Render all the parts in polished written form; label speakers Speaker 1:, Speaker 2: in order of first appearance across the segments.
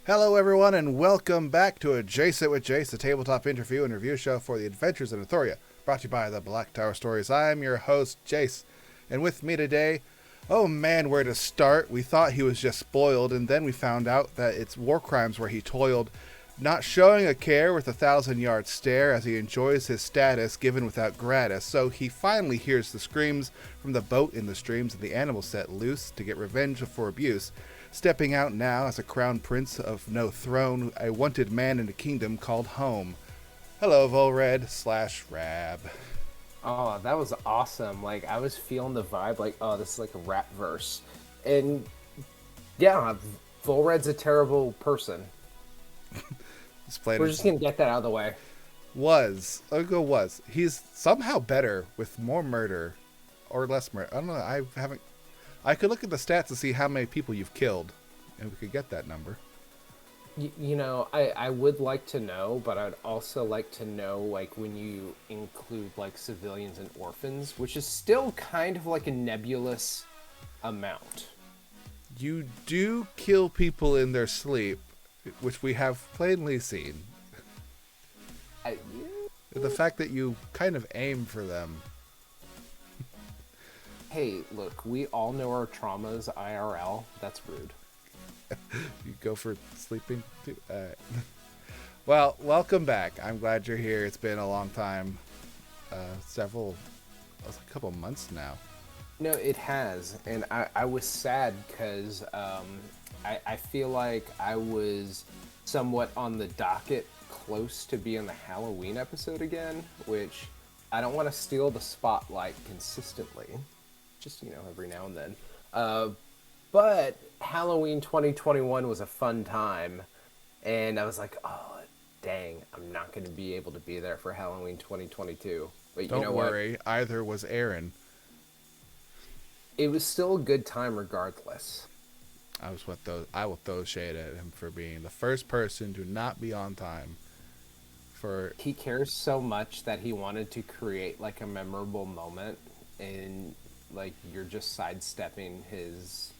Speaker 1: Hello everyone and welcome back to a Jace It with Jace, a tabletop interview and review show for the adventures in Athoria, brought to you by the Black Tower Stories. I am your host, Jace, and with me today, oh man, where to start? We thought he was just spoiled, and then we found out that it's War Crimes where he toiled, not showing a care with a 1,000-yard stare as he enjoys his status given without gratis. So he finally hears the screams from the boat in the streams and the animals set loose to get revenge for abuse. Stepping out now as a crown prince of no throne, a wanted man in a kingdom called home. Hello, Volred/Raab.
Speaker 2: Oh, that was awesome. Like, I was feeling the vibe, like, oh, this is like a rap verse. And, yeah, Volred's a terrible person. We're just going to get that out of the way.
Speaker 1: I'll go was. He's somehow better with more murder or less murder. I don't know, I could look at the stats to see how many people you've killed, and we could get that number.
Speaker 2: You know, I would like to know, but I'd also like to know, like, when you include, like, civilians and orphans, which is still kind of like a nebulous amount.
Speaker 1: You do kill people in their sleep, which we have plainly seen. The fact that you kind of aim for them.
Speaker 2: Hey, look, we all know our traumas IRL. That's rude.
Speaker 1: You go for sleeping too? Well, welcome back. I'm glad you're here. It's been a long time. A couple months now.
Speaker 2: No, it has. And I was sad because I feel like I was somewhat on the docket, close to being the Halloween episode again, which I don't want to steal the spotlight consistently, just, every now and then. But Halloween 2021 was a fun time, and I was like, oh, dang, I'm not going to be able to be there for Halloween 2022. But
Speaker 1: Don't
Speaker 2: you know
Speaker 1: worry, either was Aaron.
Speaker 2: It was still a good time regardless.
Speaker 1: I will throw shade at him for being the first person to not be on time.
Speaker 2: He cares so much that he wanted to create like a memorable moment, and like you're just sidestepping his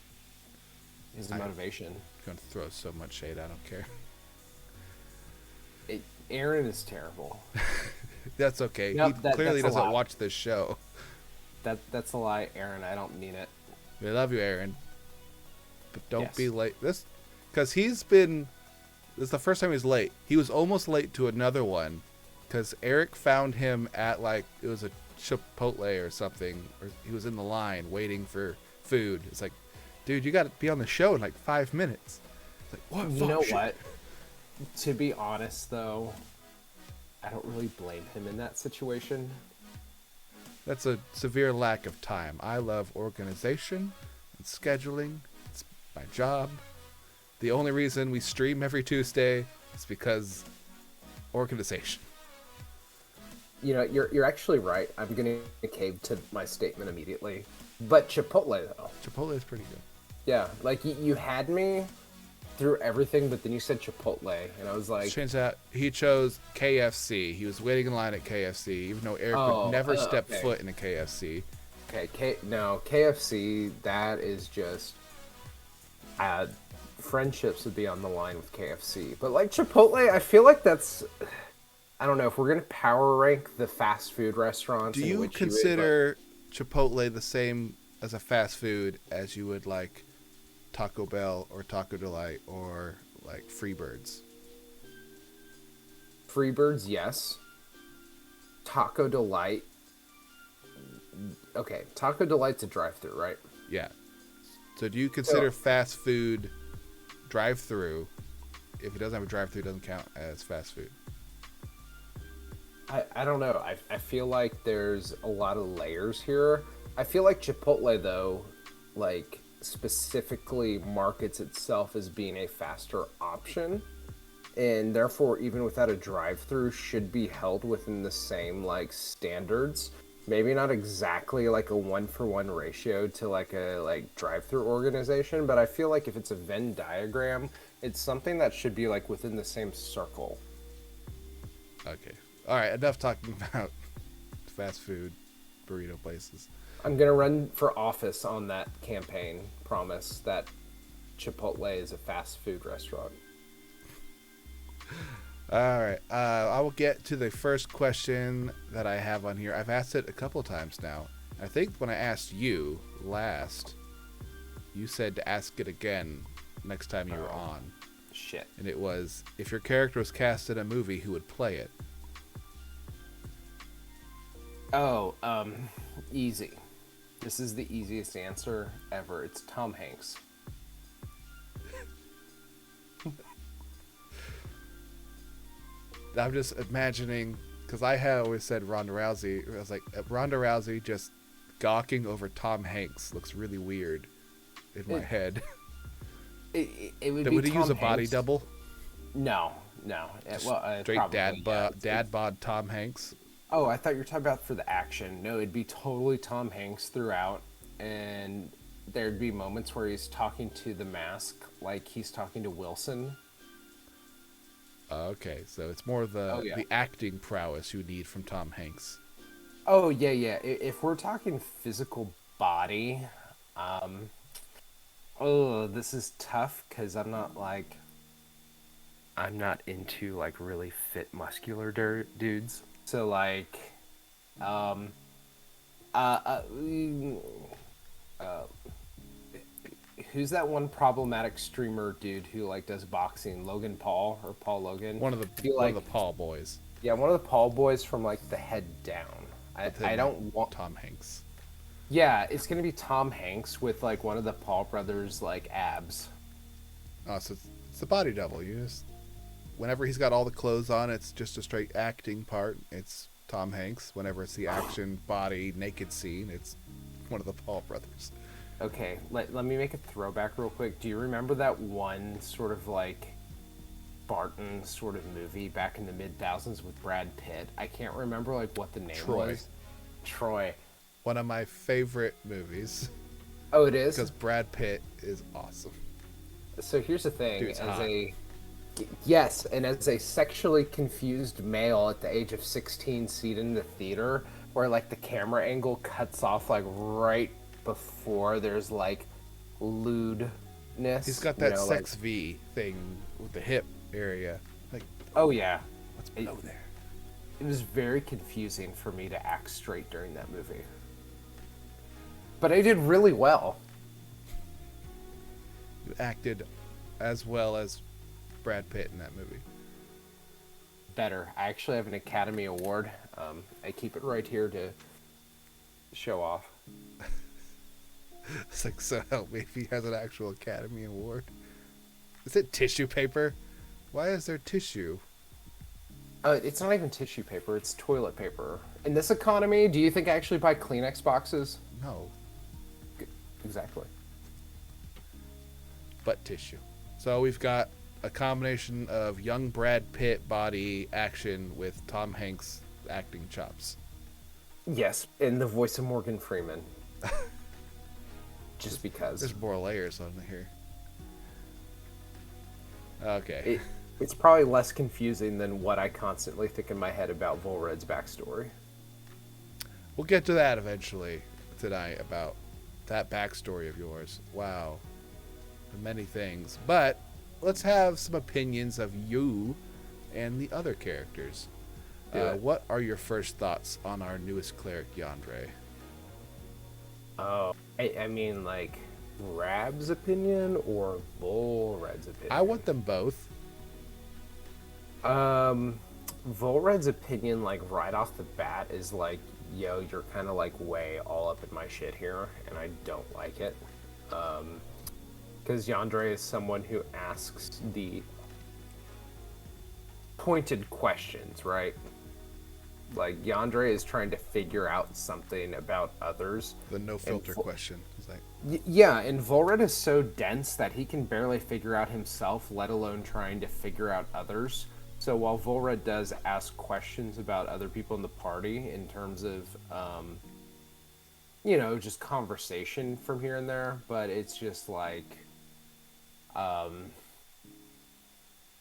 Speaker 2: motivation.
Speaker 1: I'm going to throw so much shade, I don't care.
Speaker 2: Aaron is terrible.
Speaker 1: That's okay.
Speaker 2: Nope,
Speaker 1: He clearly
Speaker 2: that's
Speaker 1: doesn't watch this show.
Speaker 2: That's a lie, Aaron. I don't mean it.
Speaker 1: We love you, Aaron. But don't be late. This is the first time he's late. He was almost late to another one because Eric found him at it was a Chipotle or something, or he was in the line waiting for food. It's like, dude, you got to be on the show in like 5 minutes. It's like, what?
Speaker 2: You know what? To be honest, though, I don't really blame him in that situation.
Speaker 1: That's a severe lack of time. I love organization and scheduling. It's my job. The only reason we stream every Tuesday is because organization.
Speaker 2: You're actually right. I'm gonna cave to my statement immediately. But Chipotle though.
Speaker 1: Chipotle is pretty good.
Speaker 2: Yeah, like you had me through everything, but then you said Chipotle, and I was like,
Speaker 1: change that. He chose KFC. He was waiting in line at KFC, even though Eric would never step foot in a KFC.
Speaker 2: Okay, no, KFC. That is just friendships would be on the line with KFC, but like Chipotle, I feel like that's. I don't know if we're gonna power rank the fast food restaurants.
Speaker 1: Do you consider Chipotle the same as a fast food as you would like Taco Bell or Taco Delight or like Freebirds?
Speaker 2: Freebirds, yes. Taco Delight. Okay, Taco Delight's a drive-through, right?
Speaker 1: Yeah. So do you consider fast food drive-through? If it doesn't have a drive-through, it doesn't count as fast food.
Speaker 2: I don't know. I feel like there's a lot of layers here. I feel like Chipotle, though, like specifically markets itself as being a faster option, and therefore, even without a drive-through, should be held within the same like standards. Maybe not exactly like a 1-for-1 ratio to like a drive-through organization, but I feel like if it's a Venn diagram, it's something that should be like within the same circle.
Speaker 1: Okay. All right, enough talking about fast food burrito places.
Speaker 2: I'm going to run for office on that campaign, promise that Chipotle is a fast food restaurant.
Speaker 1: All right, I will get to the first question that I have on here. I've asked it a couple times now. I think when I asked you last, you said to ask it again next time you were on.
Speaker 2: Shit.
Speaker 1: And it was, if your character was cast in a movie, who would play it?
Speaker 2: Oh, easy. This is the easiest answer ever. It's Tom Hanks.
Speaker 1: I'm just imagining, because I had always said Ronda Rousey. I was like, Ronda Rousey just gawking over Tom Hanks looks really weird in my head.
Speaker 2: It would be
Speaker 1: Would he
Speaker 2: Tom
Speaker 1: use a
Speaker 2: Hanks.
Speaker 1: body double?
Speaker 2: No.
Speaker 1: Straight
Speaker 2: probably,
Speaker 1: dad bod Tom Hanks.
Speaker 2: Oh, I thought you were talking about for the action. No, it'd be totally Tom Hanks throughout, and there'd be moments where he's talking to the mask like he's talking to Wilson.
Speaker 1: Okay, so it's more the acting prowess you need from Tom Hanks.
Speaker 2: Oh, yeah. If we're talking physical body, this is tough because I'm not into like really fit muscular dudes. So like, who's that one problematic streamer dude who like does boxing? Logan Paul or Paul Logan?
Speaker 1: One of the Paul boys.
Speaker 2: Yeah, one of the Paul boys from like the head down. I don't want
Speaker 1: Tom Hanks.
Speaker 2: Yeah, it's gonna be Tom Hanks with like one of the Paul brothers like abs.
Speaker 1: Oh, so it's the body double. You just whenever he's got all the clothes on, it's just a straight acting part. It's Tom Hanks. Whenever it's the action body naked scene, it's one of the Paul brothers.
Speaker 2: Okay, let me make a throwback real quick. Do you remember that one sort of like Barton sort of movie back in the mid-thousands with Brad Pitt? I can't remember like what the name was. Troy.
Speaker 1: One of my favorite movies.
Speaker 2: Oh, it is?
Speaker 1: Because Brad Pitt is awesome.
Speaker 2: So here's the thing.
Speaker 1: Dude's hot.
Speaker 2: Yes, and as a sexually confused male at the age of 16 seated in the theater, where like the camera angle cuts off like right before there's like lewdness.
Speaker 1: He's got that sex like, V thing with the hip area. Like,
Speaker 2: oh yeah.
Speaker 1: What's below there?
Speaker 2: It was very confusing for me to act straight during that movie. But I did really well.
Speaker 1: You acted as well as Brad Pitt in that movie.
Speaker 2: Better. I actually have an Academy Award. I keep it right here to show off.
Speaker 1: It's like, so help me if he has an actual Academy Award. Is it tissue paper? Why is there tissue?
Speaker 2: It's not even tissue paper, it's toilet paper. In this economy, do you think I actually buy Kleenex boxes?
Speaker 1: No.
Speaker 2: Exactly.
Speaker 1: But tissue. So we've got a combination of young Brad Pitt body action with Tom Hanks acting chops.
Speaker 2: Yes, in the voice of Morgan Freeman. Just because.
Speaker 1: There's more layers on here. Okay.
Speaker 2: It's probably less confusing than what I constantly think in my head about Volred's backstory.
Speaker 1: We'll get to that eventually tonight, about that backstory of yours. Wow. Many things. But let's have some opinions of you and the other characters. What are your first thoughts on our newest cleric, Yandere?
Speaker 2: Oh, I mean, like, Raab's opinion or Volred's opinion?
Speaker 1: I want them both.
Speaker 2: Volred's opinion, like, right off the bat is like, yo, you're kind of, like, way all up in my shit here, and I don't like it. Because Yandere is someone who asks the pointed questions, right? Like, Yandere is trying to figure out something about others.
Speaker 1: The no-filter question. It's like...
Speaker 2: Yeah, and Volred is so dense that he can barely figure out himself, let alone trying to figure out others. So while Volred does ask questions about other people in the party in terms of, you know, just conversation from here and there, but it's just like,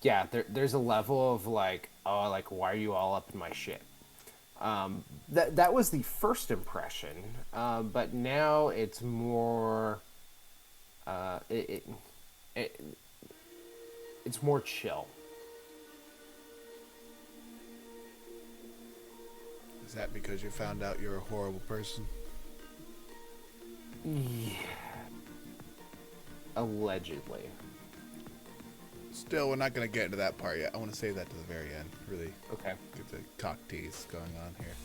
Speaker 2: yeah, there's a level of like, oh, like, why are you all up in my shit? That was the first impression, but now it's more, it's more chill.
Speaker 1: Is that because you found out you're a horrible person?
Speaker 2: Yeah. Allegedly.
Speaker 1: Still, we're not going to get into that part yet. I want to save that to the very end. Really
Speaker 2: okay.
Speaker 1: Get the cock tease going on here.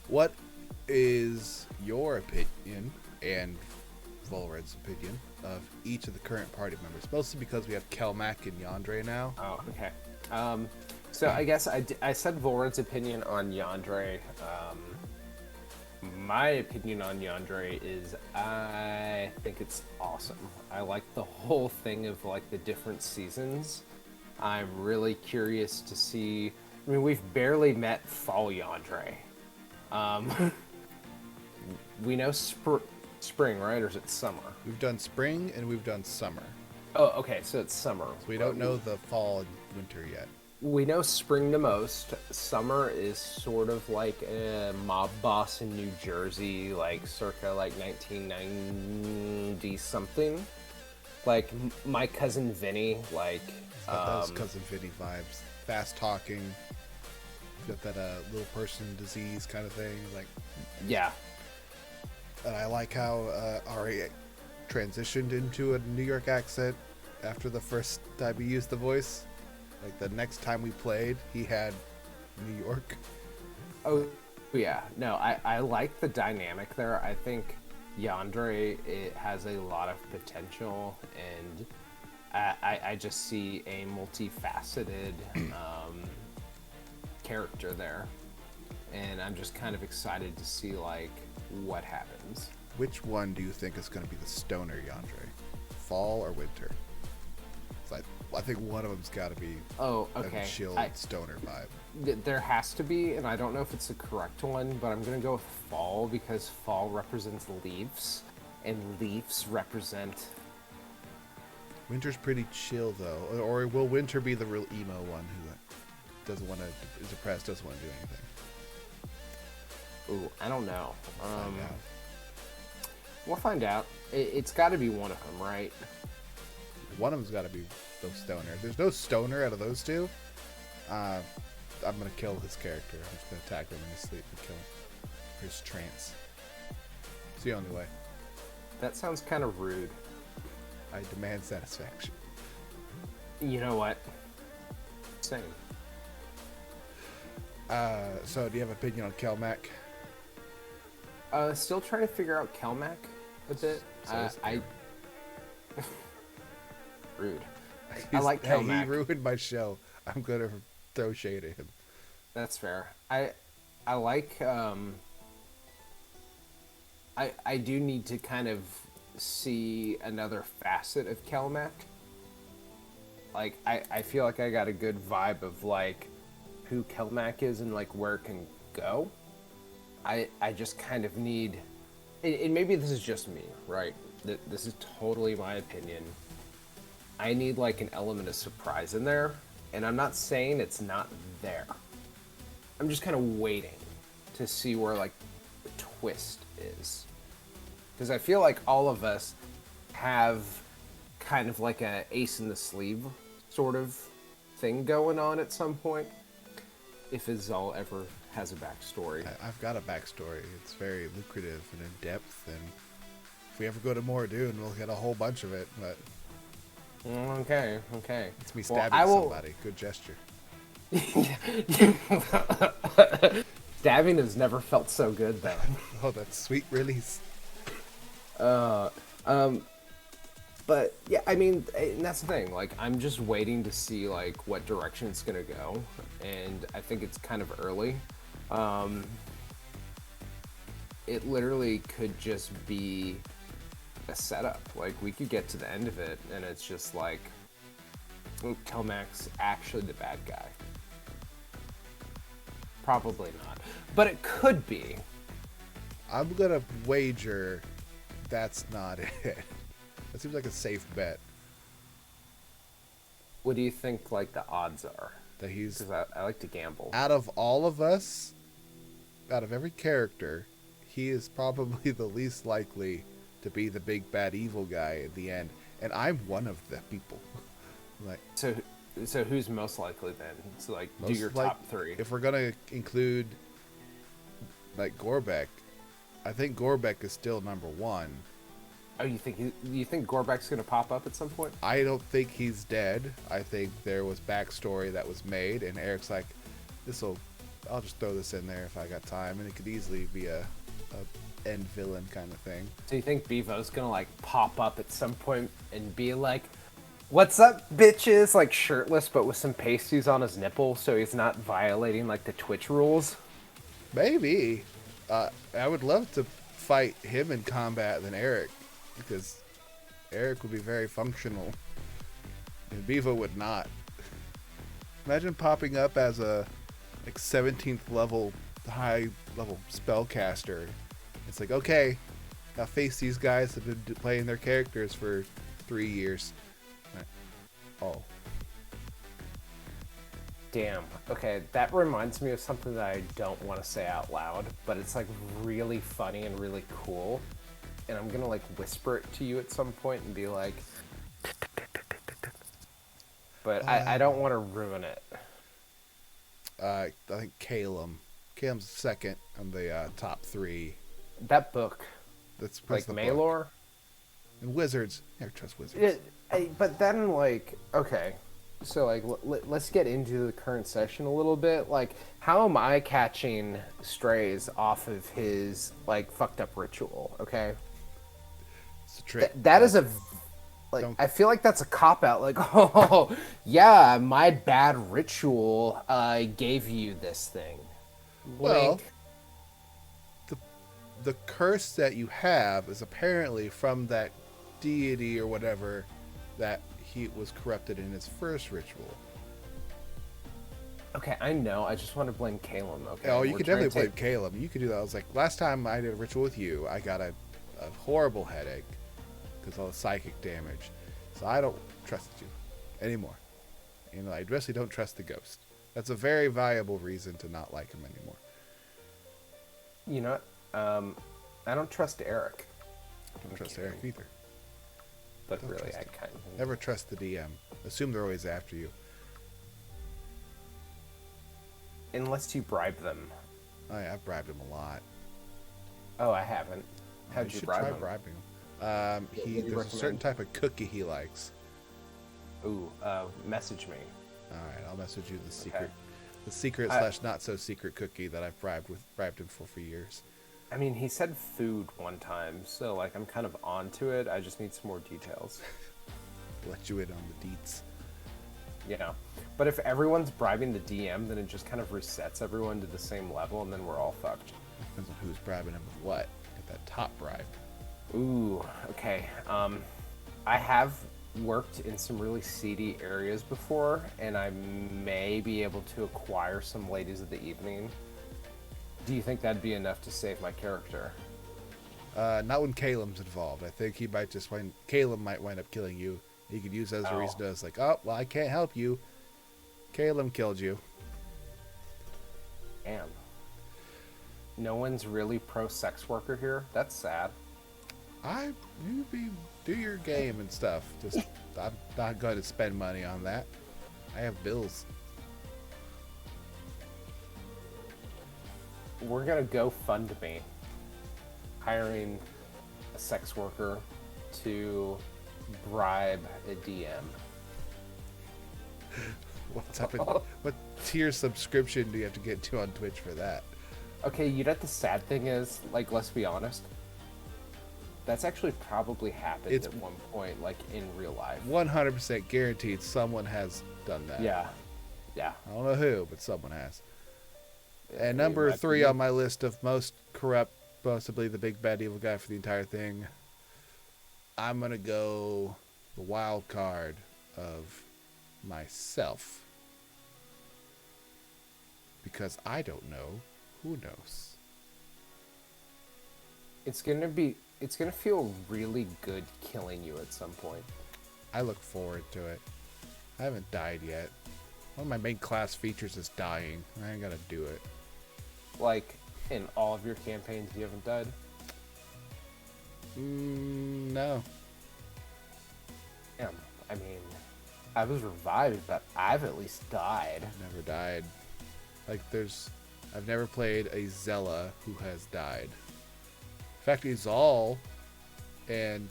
Speaker 1: What is your opinion and Volred's opinion of each of the current party members? Mostly because we have Kelmac and Yandere now.
Speaker 2: Oh, okay. So I guess I said Volred's opinion on Yandere. My opinion on Yandere is I think it's awesome. I like the whole thing of like the different seasons. I'm really curious to see. I mean, we've barely met Fall Yandere. We know spring, right? Or is it summer?
Speaker 1: We've done spring and we've done summer.
Speaker 2: Oh, okay. So it's summer.
Speaker 1: So we don't know the fall and winter yet.
Speaker 2: We know spring the most. Summer is sort of like a mob boss in New Jersey, like circa like 1990 something. Like my cousin Vinny, like
Speaker 1: those cousin Vinny vibes. Fast talking. Got that little person disease kind of thing. Like,
Speaker 2: yeah.
Speaker 1: And I like how Ari transitioned into a New York accent after the first time he used the voice. Like the next time we played, he had New York.
Speaker 2: Oh, yeah. No, I like the dynamic there. I think Yandere, it has a lot of potential, and I just see a multifaceted character there, and I'm just kind of excited to see like what happens.
Speaker 1: Which one do you think is going to be the stoner Yandere? Fall or winter? I think one of them's got to be a chill stoner vibe.
Speaker 2: There has to be, and I don't know if it's the correct one, but I'm going to go with fall because fall represents leaves, and leaves represent...
Speaker 1: Winter's pretty chill, though. Or will winter be the real emo one who doesn't want to, is depressed, doesn't want to do anything?
Speaker 2: Ooh, I don't know. We'll find out. It's got to be one of them, right?
Speaker 1: One of them's got to be the stoner. If there's no stoner out of those two, I'm going to kill his character. I'm just going to attack him in his sleep and kill him. For his trance. It's the only way.
Speaker 2: That sounds kind of rude.
Speaker 1: I demand satisfaction.
Speaker 2: You know what? Same.
Speaker 1: So do you have an opinion on Kelmac?
Speaker 2: Still trying to figure out Kelmac a bit. Rude. I like Kelmac.
Speaker 1: He ruined my show. I'm gonna throw shade at him.
Speaker 2: That's fair. I like. I do need to kind of see another facet of Kelmac. Like I feel like I got a good vibe of like who Kelmac is and like where it can go. I just kind of need, and maybe this is just me, right? This is totally my opinion. I need like an element of surprise in there, and I'm not saying it's not there. I'm just kind of waiting to see where like the twist is. Because I feel like all of us have kind of like a ace in the sleeve sort of thing going on at some point. If Izal ever has a backstory.
Speaker 1: I've got a backstory. It's very lucrative and in depth, and if we ever go to Mora Dune, we'll get a whole bunch of it, but...
Speaker 2: Okay.
Speaker 1: It's me stabbing somebody. Good gesture.
Speaker 2: Stabbing has never felt so good, though.
Speaker 1: Oh, that sweet release.
Speaker 2: But yeah, I mean, and that's the thing. Like, I'm just waiting to see like what direction it's gonna go, and I think it's kind of early. It literally could just be a setup. Like, we could get to the end of it, and it's just like, oh, Kelmac's actually the bad guy. Probably not, but it could be.
Speaker 1: I'm gonna wager that's not it. That seems like a safe bet.
Speaker 2: What do you think, like, the odds are?
Speaker 1: That he's...
Speaker 2: Because I like to gamble.
Speaker 1: Out of all of us, out of every character, he is probably the least likely to be the big bad evil guy at the end. And I'm one of the people. Like,
Speaker 2: so who's most likely then? So, like, do your top three.
Speaker 1: If we're going to include, like, Gorbek, I think Gorbek is still number one.
Speaker 2: Oh, you think Gorbek's gonna pop up at some point?
Speaker 1: I don't think he's dead. I think there was backstory that was made, and Eric's like, I'll just throw this in there if I got time, and it could easily be a end villain kind of thing.
Speaker 2: Do you think Bevo's gonna like pop up at some point and be like, "What's up, bitches?" Like shirtless, but with some pasties on his nipple, so he's not violating like the Twitch rules?
Speaker 1: Maybe. I would love to fight him in combat than Eric, because Eric would be very functional and Bevo would not. Imagine popping up as a like 17th level, high level spellcaster. It's like, okay, now face these guys that have been playing their characters for 3 years. Oh.
Speaker 2: Damn. Okay, that reminds me of something that I don't want to say out loud, but it's like really funny and really cool. And I'm gonna like whisper it to you at some point and be like, but I don't want to ruin it.
Speaker 1: I think Calum's second on the top three.
Speaker 2: That book,
Speaker 1: that's
Speaker 2: like
Speaker 1: the
Speaker 2: Maelor
Speaker 1: book. And wizards. Never trust wizards.
Speaker 2: But then like, okay, so like let's get into the current session a little bit. Like, how am I catching strays off of his like fucked up ritual? Okay.
Speaker 1: It's a trick.
Speaker 2: That is a Like,
Speaker 1: Don't.
Speaker 2: I feel like that's a cop out. Like, oh, yeah, my bad ritual gave you this thing.
Speaker 1: Well,
Speaker 2: Wink.
Speaker 1: the the curse that you have is apparently from that deity or whatever that he was corrupted in his first ritual.
Speaker 2: Okay, I know. I just want to blame Caleb. Okay.
Speaker 1: Oh, you
Speaker 2: We're
Speaker 1: could
Speaker 2: trying
Speaker 1: definitely
Speaker 2: to
Speaker 1: blame Caleb. You could do that. I was like, last time I did a ritual with you, I got a horrible headache because all the psychic damage. So I don't trust you anymore. You know, I especially don't trust the ghost. That's a very valuable reason to not like him anymore.
Speaker 2: You know what? I don't trust Eric.
Speaker 1: I don't trust Eric either.
Speaker 2: But
Speaker 1: Don't
Speaker 2: really,
Speaker 1: trust
Speaker 2: I
Speaker 1: him.
Speaker 2: kind of...
Speaker 1: Never trust the DM. Assume they're always after you.
Speaker 2: Unless you bribe them.
Speaker 1: Oh yeah, I've bribed him a lot.
Speaker 2: Oh, I haven't. How'd you
Speaker 1: should
Speaker 2: bribe
Speaker 1: try
Speaker 2: him?
Speaker 1: bribing him.
Speaker 2: What do you
Speaker 1: There's a certain
Speaker 2: recommend?
Speaker 1: type of cookie he likes.
Speaker 2: Ooh, message me.
Speaker 1: All right, I'll message you
Speaker 2: Okay.
Speaker 1: the secret
Speaker 2: I-
Speaker 1: slash not so secret cookie that I've bribed him for years.
Speaker 2: I mean, he said food one time, so like I'm kind of onto it. I just need some more details.
Speaker 1: Let you in on the deets.
Speaker 2: You know. But if everyone's bribing the DM, then it just kind of resets everyone to the same level, and then we're all fucked.
Speaker 1: Depends on who's bribing him with what. Get that top bribe.
Speaker 2: Ooh, okay. I have worked in some really seedy areas before, and I may be able to acquire some ladies of the evening. Do you think that'd be enough to save my character?
Speaker 1: Not when Caleb's involved. I think he might just Caleb might wind up killing you. He could use that as a reason to like, oh, well, I can't help you. Caleb killed you.
Speaker 2: Damn. No one's really pro sex worker here? That's sad.
Speaker 1: Do your game and stuff. Just, I'm not going to spend money on that. I have bills.
Speaker 2: We're gonna go fund me hiring a sex worker to bribe a DM.
Speaker 1: What tier subscription do you have to get to on Twitch for that?
Speaker 2: Okay, you know what the sad thing is? Like, let's be honest. That's actually probably happened
Speaker 1: It's-
Speaker 2: at one point, like in real life.
Speaker 1: 100% guaranteed someone has done that.
Speaker 2: Yeah. Yeah.
Speaker 1: I don't know who, but someone has. And
Speaker 2: It
Speaker 1: number
Speaker 2: might be
Speaker 1: 3
Speaker 2: you.
Speaker 1: on my list of most corrupt, possibly the big bad evil guy for the entire thing, I'm going to go the wild card of myself. Because I don't know. Who knows?
Speaker 2: It's gonna feel really good killing you at some point.
Speaker 1: I look forward to it. I haven't died yet. One of my main class features is dying. I ain't gotta do it.
Speaker 2: Like, in all of your campaigns, you haven't died?
Speaker 1: No.
Speaker 2: Yeah, I mean, I was revived, but I've at least died.
Speaker 1: Never died. Like, I've never played a Zella who has died. In fact, Izal and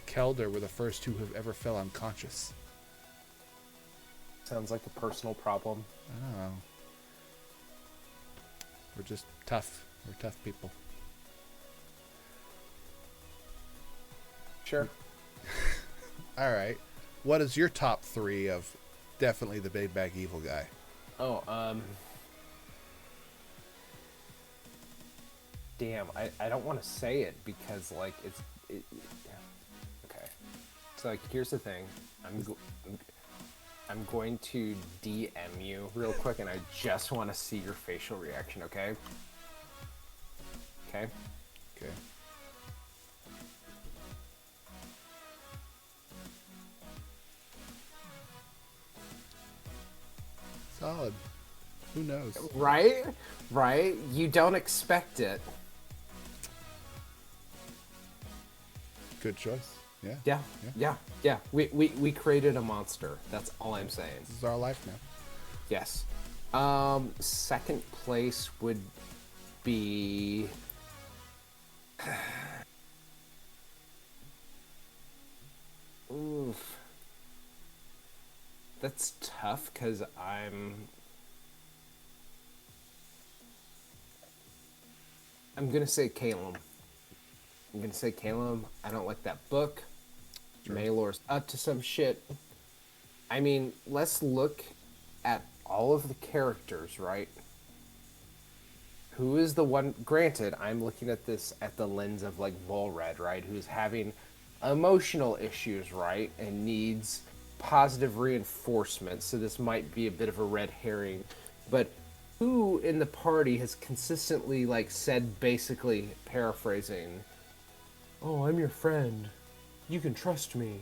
Speaker 1: Kelder were the first two who have ever fell unconscious.
Speaker 2: Sounds like a personal problem.
Speaker 1: I don't know. We're just tough. We're tough people.
Speaker 2: Sure.
Speaker 1: All right. What is your top 3 of definitely the big bag evil guy?
Speaker 2: Oh, damn, I don't want to say it because, like, yeah. Okay. So, like, here's the thing. I'm going to DM you real quick, and I just want to see your facial reaction, okay? Okay?
Speaker 1: Okay. Solid. Who knows?
Speaker 2: Right? Right? You don't expect it.
Speaker 1: Good choice. Yeah.
Speaker 2: Yeah. We created a monster. That's all I'm saying.
Speaker 1: This is our life now.
Speaker 2: Yes. Second place would be... Oof. That's tough because I'm gonna say Caleb. I don't like that book.
Speaker 1: True.
Speaker 2: Maelor's up to some shit. I mean, let's look at all of the characters, right? Who is the one? Granted, I'm looking at this at the lens of like Volred, right? Who's having emotional issues, right? And needs positive reinforcement. So this might be a bit of a red herring. But who in the party has consistently like said, basically paraphrasing, "Oh, I'm your friend. You can trust me.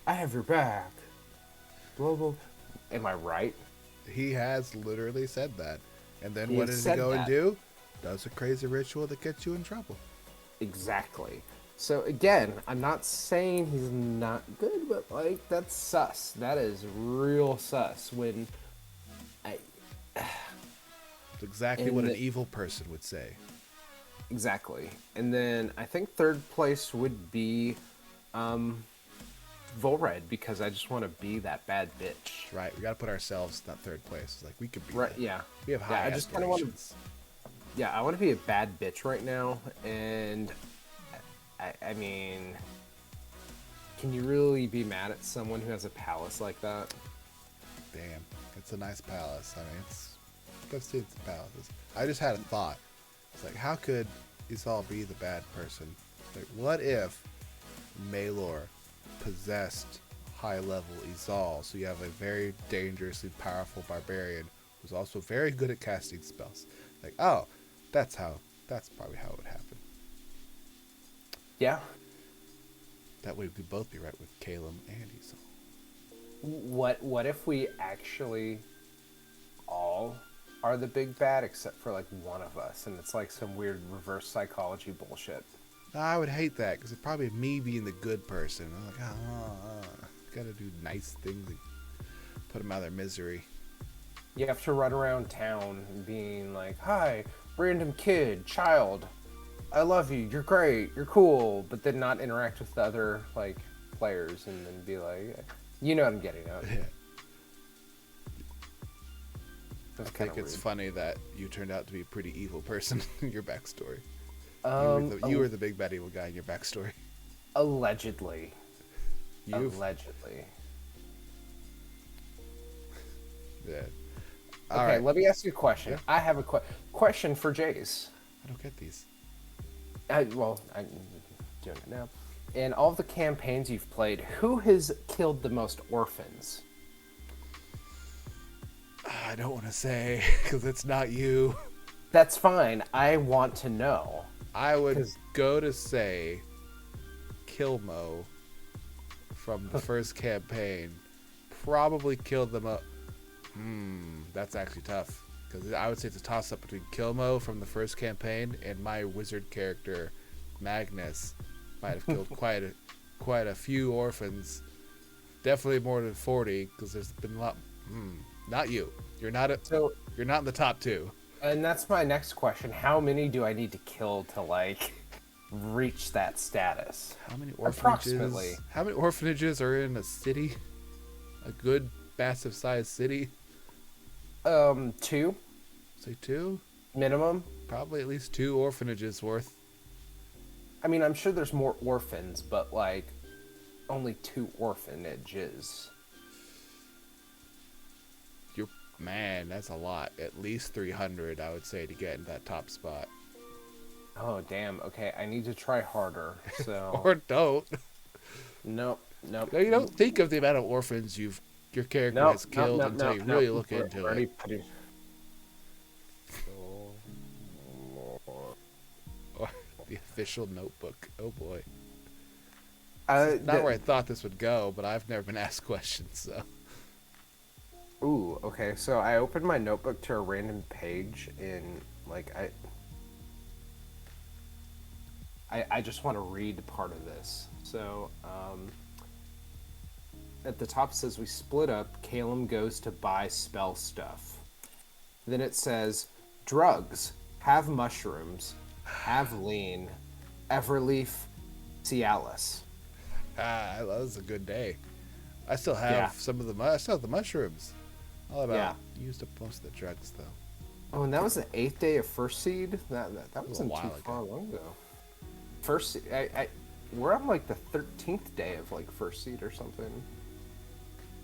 Speaker 2: I have your back." Blah blah. Am I right?
Speaker 1: He has literally said that. And then
Speaker 2: He
Speaker 1: what
Speaker 2: has
Speaker 1: does he
Speaker 2: said
Speaker 1: go and
Speaker 2: that.
Speaker 1: do? Does a crazy ritual that gets you in trouble.
Speaker 2: Exactly. So again, I'm not saying he's not good, but like that's sus. That is real sus. When I
Speaker 1: It's exactly
Speaker 2: and
Speaker 1: what an
Speaker 2: the-
Speaker 1: evil person would say.
Speaker 2: exactly. And then I think third place would be Volred, because I just want to be that bad bitch.
Speaker 1: Right, we got to put ourselves in that third place. It's like we could be.
Speaker 2: Right?
Speaker 1: that.
Speaker 2: Yeah.
Speaker 1: We have high
Speaker 2: I just kind of want to.
Speaker 1: aspirations.
Speaker 2: Yeah, I want to be a bad bitch right now, and I mean, can you really be mad at someone who has a palace like that?
Speaker 1: Damn, it's a nice palace. I mean, I've seen some palaces. I just had a thought. It's like, how could Isal be the bad person? Like, what if Maelor possessed high-level Isal, so you have a very dangerously powerful barbarian who's also very good at casting spells? Like, oh, that's probably how it would happen.
Speaker 2: Yeah.
Speaker 1: That way we could both be right with Caleb and Isal.
Speaker 2: What if we actually all are the big bad except for like one of us, and it's like some weird reverse psychology bullshit?
Speaker 1: I would hate that because it'd probably be me being the good person. I'm like, gotta do nice things and put them out of their misery.
Speaker 2: You have to run around town being like, "Hi, random kid, child, I love you. You're great. You're cool," but then not interact with the other like players, and then be like, "You know what I'm getting at."
Speaker 1: Yeah.
Speaker 2: That's
Speaker 1: I
Speaker 2: kind
Speaker 1: think
Speaker 2: of
Speaker 1: it's
Speaker 2: rude.
Speaker 1: funny that you turned out to be a pretty evil person in your backstory. You
Speaker 2: Um,
Speaker 1: were the big bad evil guy in your backstory.
Speaker 2: allegedly.
Speaker 1: You've
Speaker 2: Allegedly.
Speaker 1: yeah.
Speaker 2: Okay,
Speaker 1: All right.
Speaker 2: let me ask you a question.
Speaker 1: Yeah.
Speaker 2: I have a question for Jace.
Speaker 1: I don't get these.
Speaker 2: I'm doing it now. In all of the campaigns you've played, who has killed the most orphans?
Speaker 1: I don't want to say because it's not you.
Speaker 2: That's fine. I want to know.
Speaker 1: I would
Speaker 2: 'Cause-
Speaker 1: go to say Kilmo from the first campaign probably killed them up. That's actually tough because I would say it's a toss up between Kilmo from the first campaign and my wizard character Magnus. Might have killed quite a few orphans. Definitely more than 40 because there's been a lot. Not you. You're not in the top two.
Speaker 2: And that's my next question. How many do I need to kill to like reach that status?
Speaker 1: How many orphanages?
Speaker 2: Approximately.
Speaker 1: How many orphanages are in a city? A good, massive sized city?
Speaker 2: 2
Speaker 1: Say 2?
Speaker 2: minimum.
Speaker 1: Probably at least 2 orphanages worth.
Speaker 2: I mean, I'm sure there's more orphans, but like only 2 orphanages.
Speaker 1: Man, that's a lot. At least 300, I would say, to get in that top spot.
Speaker 2: Oh damn. Okay, I need to try harder. So
Speaker 1: Or don't.
Speaker 2: nope.
Speaker 1: No, you don't think of the amount of orphans your character has killed until you really look into it. Or the official notebook. Oh boy. Not where I thought this would go, but I've never been asked questions, so.
Speaker 2: Ooh, okay. So I opened my notebook to a random page, and like I just want to read part of this. So at the top it says we split up. Caleb goes to buy spell stuff. Then it says drugs, have mushrooms, have lean, everleaf, Cialis.
Speaker 1: That was a good day. I still have
Speaker 2: Yeah.
Speaker 1: some of the I still have the mushrooms. All about
Speaker 2: Yeah.
Speaker 1: used up most of the drugs though.
Speaker 2: Oh, and that was the 8th day of First Seed. That wasn't
Speaker 1: while
Speaker 2: too
Speaker 1: ago.
Speaker 2: far long ago. First, I we're on like the 13th day of like first seed or something.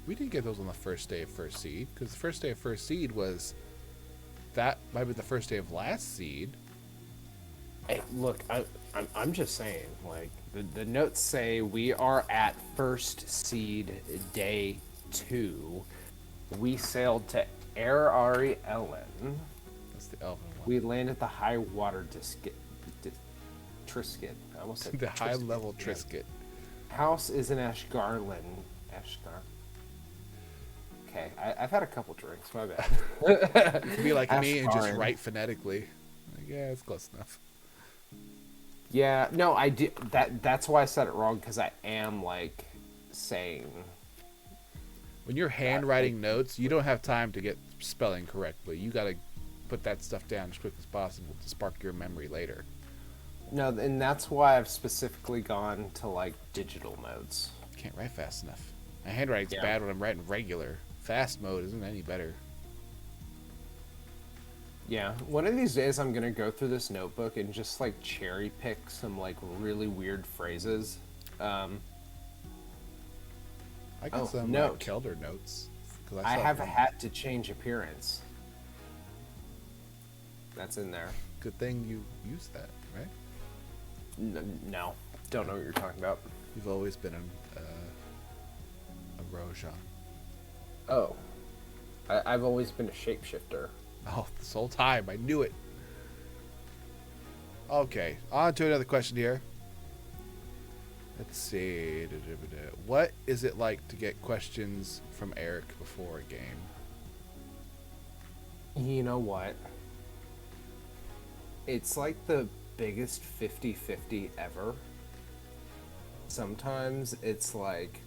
Speaker 1: We didn't get those on the first day of first seed, because the first day of first seed was, that might be the first day of last seed.
Speaker 2: Hey, look, I'm just saying, like, the notes say we are at first seed day 2. We sailed to Air Ari Ellen.
Speaker 1: That's the Elven one.
Speaker 2: We landed the high water Trisket. I almost said
Speaker 1: The high level
Speaker 2: Yeah.
Speaker 1: Trisket.
Speaker 2: House is in Ashgarland. Ashgar. Okay, I've had a couple drinks. My bad.
Speaker 1: You could be like me and just
Speaker 2: Ashgarn.
Speaker 1: write phonetically. Like, yeah, it's close enough.
Speaker 2: Yeah, no, I did That's why I said it wrong, because I am like saying.
Speaker 1: When you're handwriting notes, you don't have time to get spelling correctly. You got to put that stuff down as quick as possible to spark your memory later.
Speaker 2: No, and that's why I've specifically gone to like digital notes.
Speaker 1: Can't write fast enough. My handwriting's
Speaker 2: Yeah.
Speaker 1: bad when I'm writing regular. Fast mode isn't any better.
Speaker 2: Yeah, one of these days I'm gonna go through this notebook and just like cherry pick some like really weird phrases.
Speaker 1: I got some
Speaker 2: note.
Speaker 1: Kelder notes. 'Cause
Speaker 2: I
Speaker 1: saw
Speaker 2: have
Speaker 1: them.
Speaker 2: had to change appearance. That's in there.
Speaker 1: Good thing you used that, right?
Speaker 2: No, don't know what you're talking about.
Speaker 1: You've always been a Rojan.
Speaker 2: Oh, I've always been a shapeshifter.
Speaker 1: Oh, this whole time. I knew it. Okay, on to another question here. Let's see. What is it like to get questions from Eric before a game?
Speaker 2: You know what? It's like the biggest 50-50 ever. Sometimes it's like,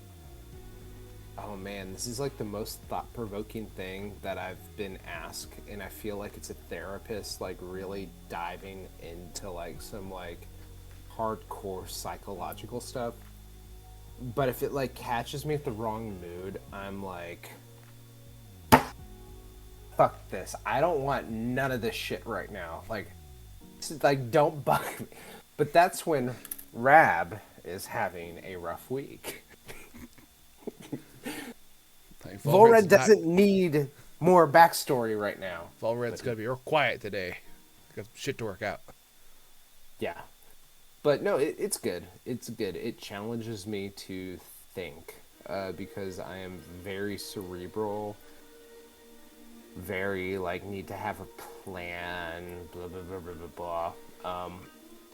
Speaker 2: oh man, this is like the most thought-provoking thing that I've been asked, and I feel like it's a therapist like really diving into like some like hardcore psychological stuff. But if it like catches me at the wrong mood, I'm like, fuck this. I don't want none of this shit right now. Like don't bug me. But that's when Raab is having a rough week.
Speaker 1: Like,
Speaker 2: Volred doesn't need more backstory right now.
Speaker 1: Volred's gonna be real quiet today. Got shit to work out.
Speaker 2: Yeah. But no, it's good. It's good. It challenges me to think because I am very cerebral, very like need to have a plan, blah, blah, blah, blah, blah, blah.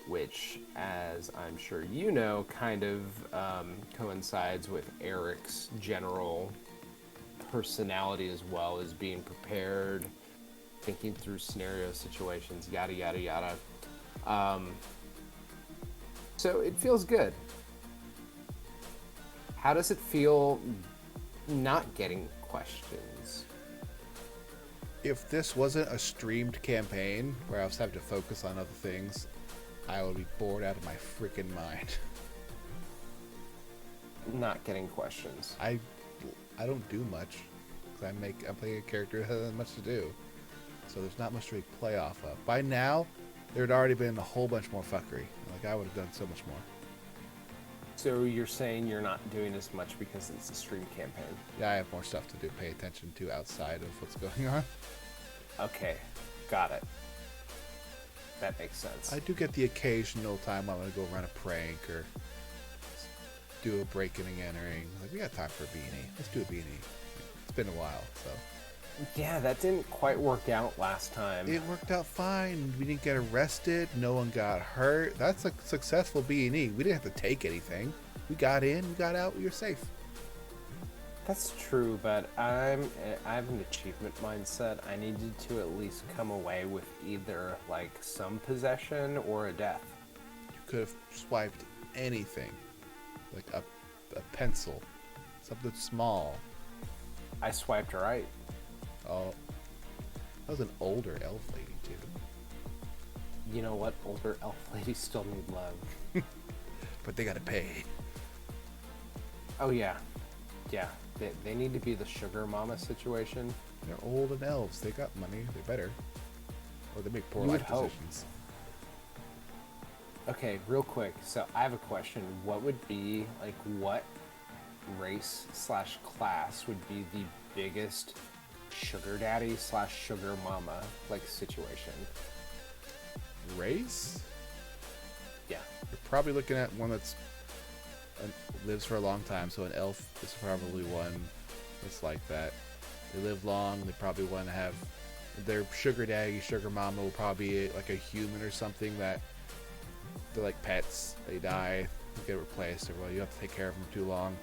Speaker 2: Which, as I'm sure you know, kind of coincides with Eric's general personality as well, as being prepared, thinking through scenario situations, yada, yada, yada. So it feels good. How does it feel not getting questions?
Speaker 1: If this wasn't a streamed campaign where I was having to focus on other things, I would be bored out of my freaking mind.
Speaker 2: Not getting questions.
Speaker 1: I don't do much. 'Cause I'm playing a character that hasn't much to do. So there's not much to play off of. By now, there had already been a whole bunch more fuckery. Like, I would have done so much more.
Speaker 2: So you're saying you're not doing as much because it's a stream campaign?
Speaker 1: Yeah, I have more stuff to do, pay attention to outside of what's going on.
Speaker 2: Okay, got it. That makes sense.
Speaker 1: I do get the occasional time I'm going to go run a prank or do a breaking and entering. Like, we got time for a beanie. Let's do a beanie. It's been a while, so.
Speaker 2: Yeah, that didn't quite work out last time.
Speaker 1: It worked out fine. We didn't get arrested. No one got hurt. That's a successful B&E. We didn't have to take anything. We got in, we got out, we were safe.
Speaker 2: That's true, but I have an achievement mindset. I needed to at least come away with either like some possession or a death.
Speaker 1: You could have swiped anything. Like a pencil. Something small.
Speaker 2: I swiped right.
Speaker 1: Oh, that was an older elf lady, too.
Speaker 2: You know what? Older elf ladies still need love.
Speaker 1: But they gotta pay.
Speaker 2: Oh, yeah. Yeah. They need to be the sugar mama situation.
Speaker 1: They're old and elves. They got money. They better. Or they make poor
Speaker 2: You would
Speaker 1: life
Speaker 2: hope.
Speaker 1: decisions.
Speaker 2: Okay, real quick. So I have a question. What would be like what race slash class would be the biggest sugar daddy slash sugar mama like situation?
Speaker 1: Race?
Speaker 2: Yeah.
Speaker 1: You're probably looking at one that's lives for a long time, so an elf is probably one that's like that. They live long. They probably want to have their sugar daddy, sugar mama will probably be like a human or something that they're like pets. They die, they get replaced, or well, you have to take care of them too long.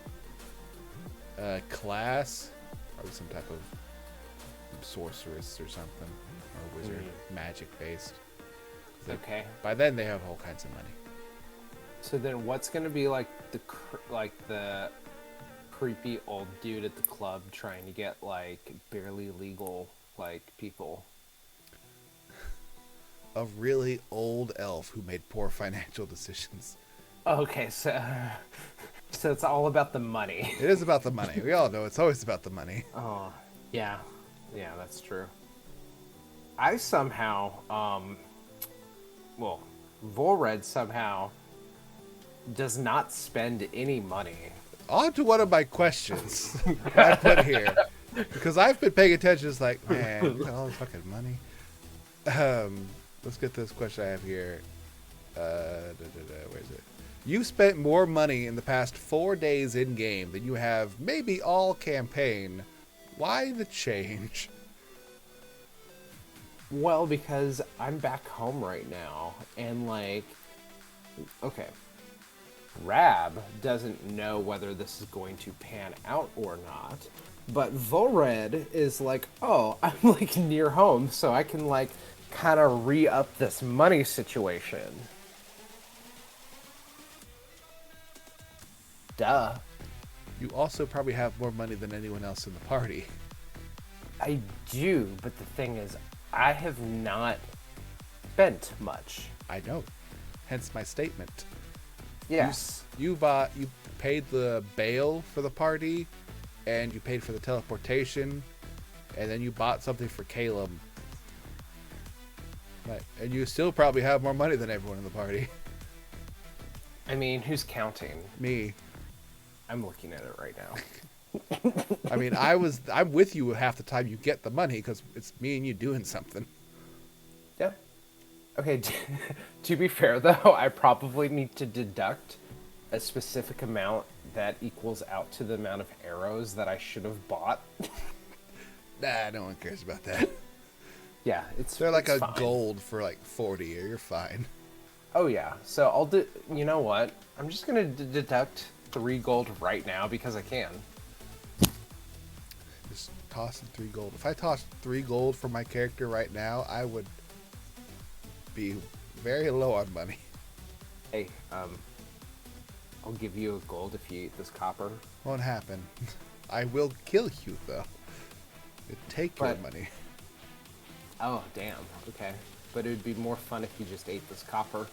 Speaker 1: Class, probably some type of sorceress or something, or wizard, magic based.
Speaker 2: Okay.
Speaker 1: By then they have all kinds of money.
Speaker 2: So then, what's gonna be like the creepy old dude at the club trying to get like barely legal like people?
Speaker 1: A really old elf who made poor financial decisions.
Speaker 2: Okay, so it's all about the money.
Speaker 1: It is about the money. We all know it's always about the money.
Speaker 2: Oh, yeah, that's true. I somehow, well, Volred somehow does not spend any money.
Speaker 1: On to one of my questions I put here. Because I've been paying attention, it's like, man, look at all this fucking money. Let's get this question I have here. Where is it? You spent more money in the past 4 days in game than you have maybe all campaign. Why the change?
Speaker 2: Well, because I'm back home right now, and like, okay, Raab doesn't know whether this is going to pan out or not, but Volred is like, oh, I'm like near home, so I can like kind of re-up this money situation. Duh.
Speaker 1: You also probably have more money than anyone else in the party.
Speaker 2: I do, but the thing is, I have not spent much.
Speaker 1: I know. Hence my statement.
Speaker 2: Yes.
Speaker 1: You paid the bail for the party, and you paid for the teleportation, and then you bought something for Caleb. And you still probably have more money than everyone in the party.
Speaker 2: I mean, who's counting?
Speaker 1: Me.
Speaker 2: I'm looking at it right now.
Speaker 1: I mean, I'm with you half the time you get the money because it's me and you doing something.
Speaker 2: Yeah. Okay, to be fair though, I probably need to deduct a specific amount that equals out to the amount of arrows that I should have bought.
Speaker 1: Nah, no one cares about that.
Speaker 2: Yeah,
Speaker 1: They're like
Speaker 2: it's
Speaker 1: a
Speaker 2: fine.
Speaker 1: gold for like 40, you're fine.
Speaker 2: Oh yeah, so I'll do. You know what? I'm just gonna deduct 3 gold right now because I can.
Speaker 1: Just tossing 3 gold. If I tossed 3 gold for my character right now, I would be very low on money.
Speaker 2: Hey, I'll give you a gold if you eat this copper.
Speaker 1: Won't happen. I will kill you though. Take your money.
Speaker 2: Oh damn. Okay, but it would be more fun if you just ate this copper.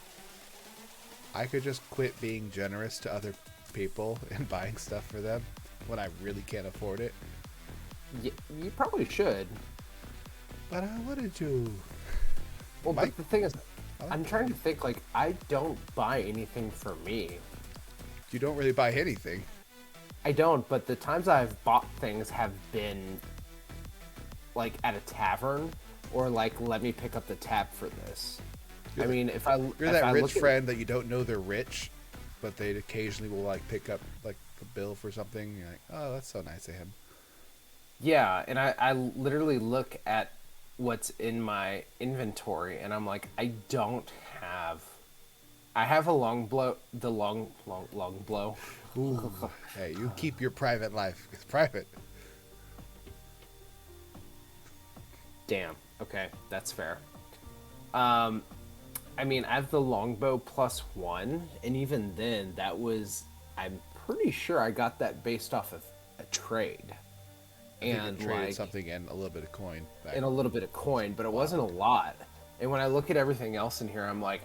Speaker 1: I could just quit being generous to other people and buying stuff for them when I really can't afford it.
Speaker 2: You probably should.
Speaker 1: But I wanted to.
Speaker 2: Well, but the thing is, I'm trying to think, like, I don't buy anything for me.
Speaker 1: You don't really buy anything.
Speaker 2: I don't, but the times I've bought things have been, like, at a tavern, or, like, let me pick up the tab for this. You're
Speaker 1: that rich friend that you don't know they're rich, but they occasionally will, like, pick up, like, the bill for something. You're like, oh, that's so nice of him.
Speaker 2: Yeah, and I literally look at what's in my inventory, and I'm like, I have a long blow, the long blow.
Speaker 1: Ooh, hey, you keep your private life. It's private.
Speaker 2: Damn. Okay, that's fair. I mean, I have the longbow +1, and even then, I'm pretty sure I got that based off of a trade. And
Speaker 1: traded something and a little bit of coin.
Speaker 2: And a little bit of coin, but it wasn't a lot. And when I look at everything else in here, I'm like,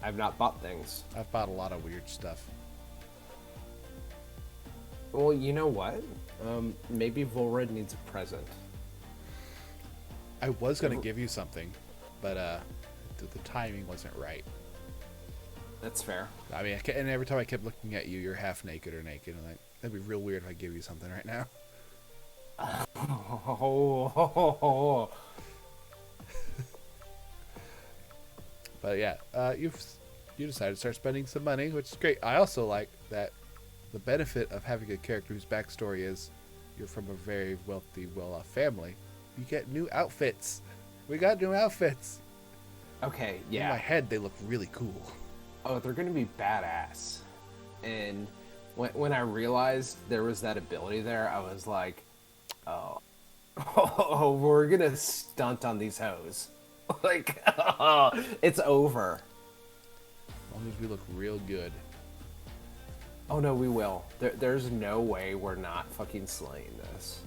Speaker 2: I've not bought things.
Speaker 1: I've bought a lot of weird stuff.
Speaker 2: Well, you know what? Maybe Volred needs a present.
Speaker 1: I was gonna give you something, but the timing wasn't right.
Speaker 2: That's fair.
Speaker 1: I mean, and every time I kept looking at you, you're half naked or naked. I'm like, that'd be real weird if I give you something right now. But yeah, you decided to start spending some money, which is great. I also like that the benefit of having a character whose backstory is you're from a very wealthy, well-off family. You get new outfits. We got new outfits.
Speaker 2: Okay, yeah.
Speaker 1: In my head, they look really cool.
Speaker 2: Oh, they're gonna be badass. And when I realized there was that ability there, I was like, oh, we're gonna stunt on these hoes. Like, it's over.
Speaker 1: As long as we look real good.
Speaker 2: Oh no, we will. There's no way we're not fucking slaying this.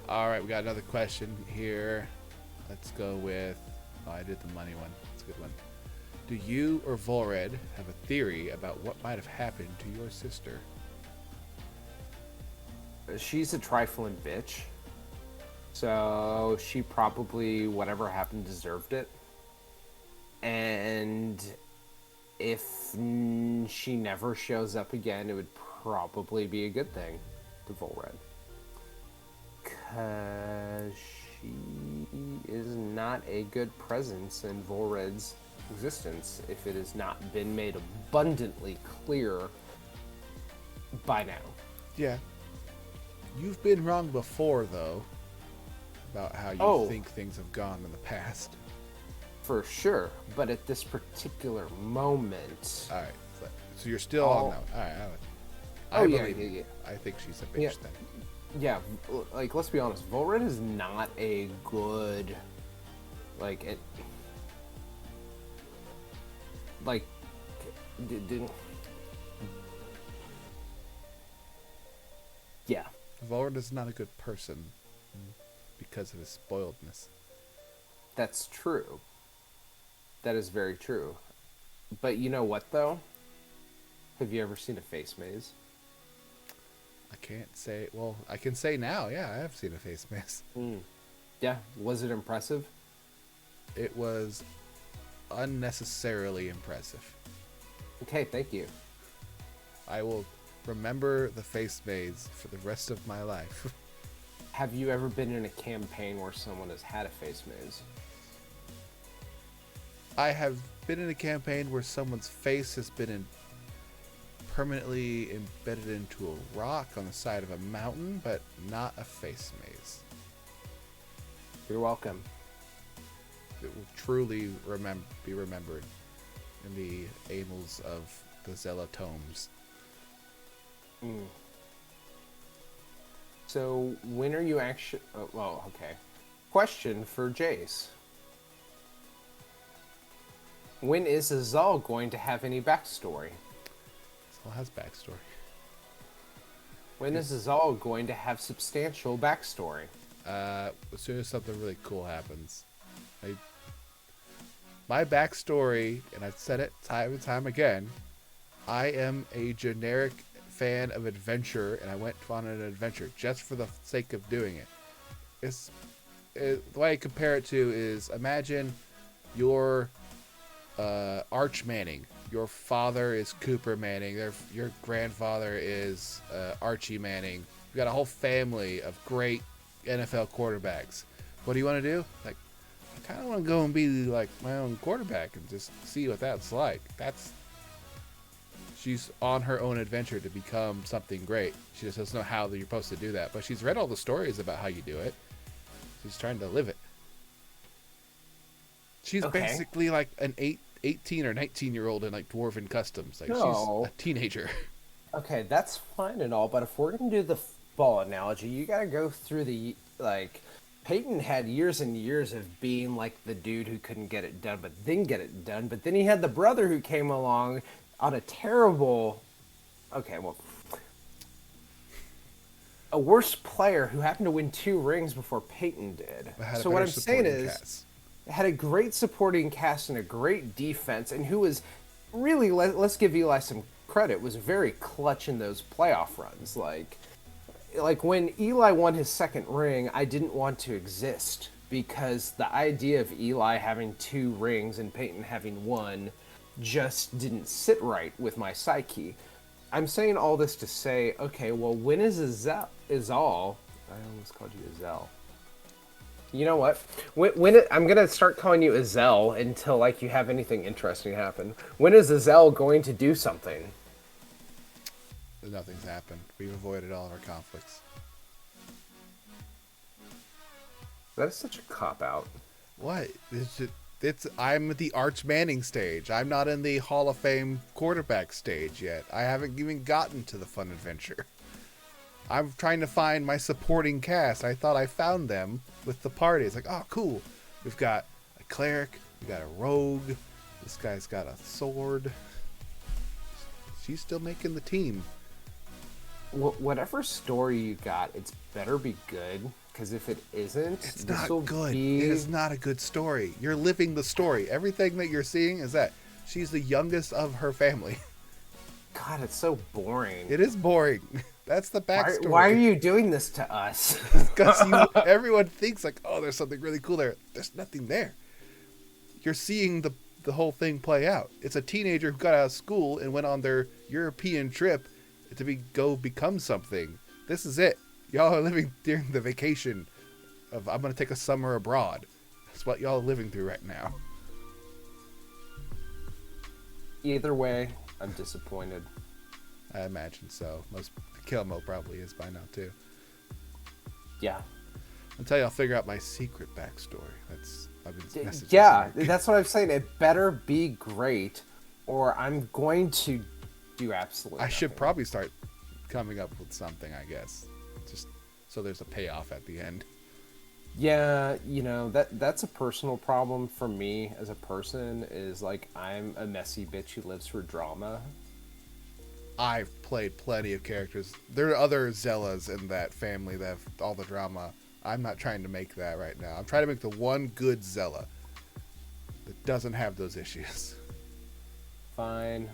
Speaker 1: All right, we got another question here. Let's go with. Oh, I did the money one. It's a good one. Do you or Volred have a theory about what might have happened to your sister?
Speaker 2: She's a trifling bitch. So she probably, whatever happened, deserved it. And if she never shows up again, it would probably be a good thing to Volred. Because she is not a good presence in Volred's existence if it has not been made abundantly clear by now.
Speaker 1: Yeah. You've been wrong before, though, about how you think things have gone in the past.
Speaker 2: For sure, but at this particular moment...
Speaker 1: Alright, so you're still on that one. Alright, I believe you. I think she's a bitch then.
Speaker 2: Yeah, like, let's be honest, Volred is not a good... Yeah.
Speaker 1: Volred is not a good person because of his spoiledness.
Speaker 2: That's true. That is very true. But you know what, though? Have you ever seen a face maze?
Speaker 1: I can't say... Well, I can say now, yeah, I have seen a face maze.
Speaker 2: Yeah, was it impressive?
Speaker 1: It was unnecessarily impressive.
Speaker 2: Okay, thank you.
Speaker 1: I will remember the face maze for the rest of my life.
Speaker 2: Have you ever been in a campaign where someone has had a face maze?
Speaker 1: I have been in a campaign where someone's face has been permanently embedded into a rock on the side of a mountain, but not a face maze.
Speaker 2: You're welcome.
Speaker 1: It will truly be remembered in the annals of the Zella tomes.
Speaker 2: So, when are you actually... okay. Question for Jace. When is Azal going to have any backstory?
Speaker 1: Azal has backstory.
Speaker 2: When is Azal going to have substantial backstory?
Speaker 1: As soon as something really cool happens. My backstory, and I've said it time and time again, I am a generic fan of adventure, and I went on an adventure just for the sake of doing it. The way I compare it to is, imagine your Arch Manning. Your father is Cooper Manning. Your grandfather is Archie Manning. You've got a whole family of great NFL quarterbacks. What do you want to do? Like, I kind of want to go and be like my own quarterback and just see what that's like. She's on her own adventure to become something great. She just doesn't know how you're supposed to do that. But she's read all the stories about how you do it. She's trying to live it. She's basically like an 18 or 19-year-old in like Dwarven Customs. Like, she's a teenager.
Speaker 2: Okay, that's fine and all, but if we're going to do the football analogy, you got to go through the, like... Peyton had years and years of being like the dude who couldn't get it done, but then get it done. But then he had the brother who came along on a terrible... Okay, well... A worse player who happened to win 2 rings before Peyton did. So what I'm saying is... Had a great supporting cast and a great defense, and who was really, let's give Eli some credit, was very clutch in those playoff runs. Like when Eli won his 2nd ring, I didn't want to exist because the idea of Eli having 2 rings and Peyton having 1 just didn't sit right with my psyche. I'm saying all this to say, okay, well, when is Izal? I almost called you Izal. You know what? I'm gonna start calling you Izal until like you have anything interesting happen. When is Izal going to do something?
Speaker 1: Nothing's happened. We've avoided all of our conflicts.
Speaker 2: That is such a cop-out.
Speaker 1: What? I'm at the Arch Manning stage. I'm not in the Hall of Fame quarterback stage yet. I haven't even gotten to the fun adventure. I'm trying to find my supporting cast. I thought I found them with the party. It's like, oh, cool. We've got a cleric. We got a rogue. This guy's got a sword. She's still making the team.
Speaker 2: Whatever story you got, it's better be good. Because if it isn't,
Speaker 1: it's not good. It is not a good story. You're living the story. Everything that you're seeing is that she's the youngest of her family.
Speaker 2: God, it's so boring.
Speaker 1: It is boring. That's the backstory.
Speaker 2: Why are you doing this to us?
Speaker 1: Because everyone thinks like, oh, there's something really cool there. There's nothing there. You're seeing the whole thing play out. It's a teenager who got out of school and went on their European trip to go become something. This is it. Y'all are living during the vacation of I'm going to take a summer abroad. That's what y'all are living through right now.
Speaker 2: Either way, I'm disappointed.
Speaker 1: I imagine so. Most Kilmo probably is by now too.
Speaker 2: Yeah.
Speaker 1: Until y'all figure out my secret backstory. I've been messaging.
Speaker 2: Yeah, that's what I'm saying. It better be great, or I'm going to do absolutely nothing.
Speaker 1: I should probably start coming up with something, I guess. Just so there's a payoff at the end.
Speaker 2: Yeah, that's a personal problem for me as a person, is like I'm a messy bitch who lives for drama.
Speaker 1: I've played plenty of characters. There are other Zellas in that family that have all the drama. I'm not trying to make that right now. I'm trying to make the one good Zella that doesn't have those issues.
Speaker 2: Fine,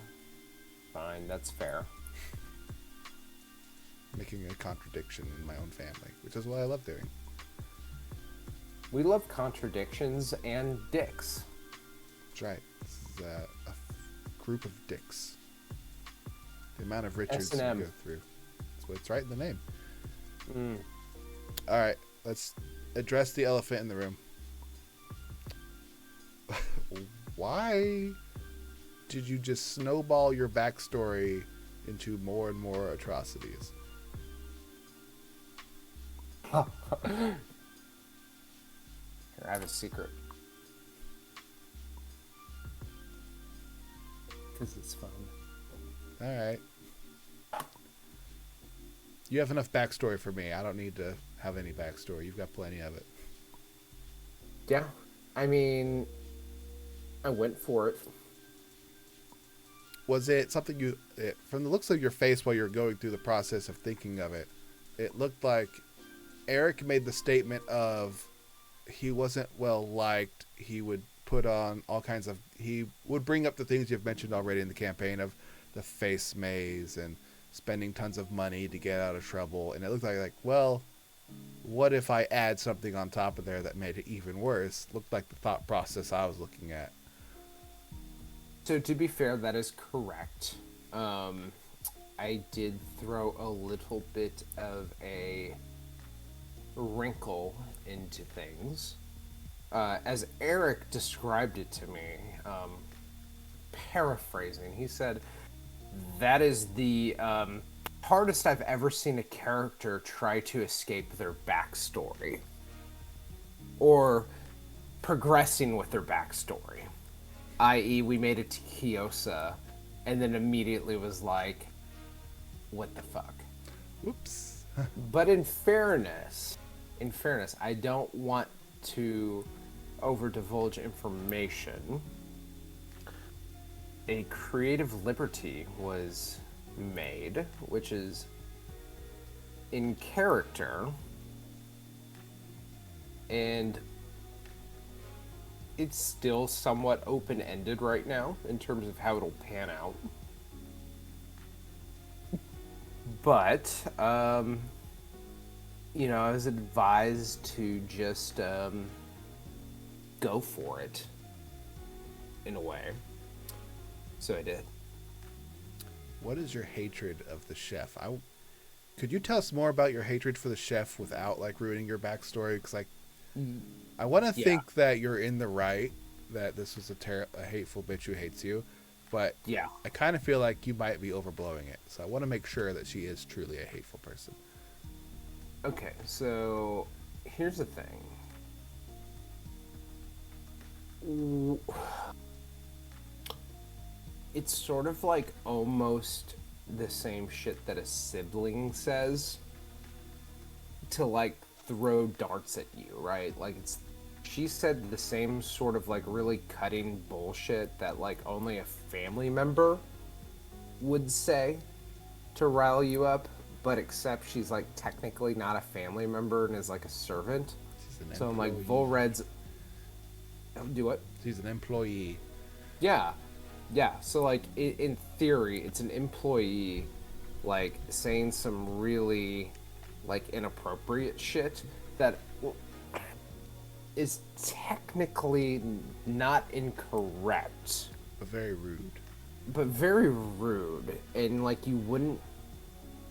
Speaker 2: that's fair.
Speaker 1: Making a contradiction in my own family, which is what I love doing.
Speaker 2: We love contradictions and dicks.
Speaker 1: That's right. This is a group of dicks. The amount of Richards we
Speaker 2: S&M.
Speaker 1: go through. That's what's right in the name.
Speaker 2: Mm.
Speaker 1: All right, let's address the elephant in the room. Why did you just snowball your backstory into more and more atrocities?
Speaker 2: Here, I have a secret. Because it's fun.
Speaker 1: All right. You have enough backstory for me. I don't need to have any backstory. You've got plenty of it.
Speaker 2: Yeah. I mean, I went for it.
Speaker 1: Was it something from the looks of your face while you're going through the process of thinking of it, it looked like Eric made the statement of he wasn't well liked. He would put on all kinds of, he would bring up the things you've mentioned already in the campaign of the face maze and spending tons of money to get out of trouble. And it looked like, well, what if I add something on top of there that made it even worse? Looked like the thought process I was looking at.
Speaker 2: So to be fair, that is correct. I did throw a little bit of a wrinkle into things. As Eric described it to me, paraphrasing, he said, that is the hardest I've ever seen a character try to escape their backstory. Or progressing with their backstory. I.e., we made it to Kiosa, and then immediately was like, what the fuck?
Speaker 1: Whoops.
Speaker 2: But in fairness, I don't want to over-divulge information. A creative liberty was made, which is in character, and it's still somewhat open-ended right now in terms of how it'll pan out. But, I was advised to just go for it in a way. So I did.
Speaker 1: What is your hatred of the chef? Could you tell us more about your hatred for the chef without like ruining your backstory? Because like, I want to think that you're in the right, that this was a hateful bitch who hates you, but
Speaker 2: yeah,
Speaker 1: I kind of feel like you might be overblowing it. So I want to make sure that she is truly a hateful person.
Speaker 2: Okay, so here's the thing. It's sort of like almost the same shit that a sibling says to like throw darts at you, right? Like she said the same sort of like really cutting bullshit that like only a family member would say to rile you up, but except she's like technically not a family member and is like a servant. So I'm like, Volred's do what?
Speaker 1: She's an employee.
Speaker 2: Yeah. So like in theory, it's an employee like saying some really like inappropriate shit that is technically not incorrect,
Speaker 1: But very rude.
Speaker 2: And like you wouldn't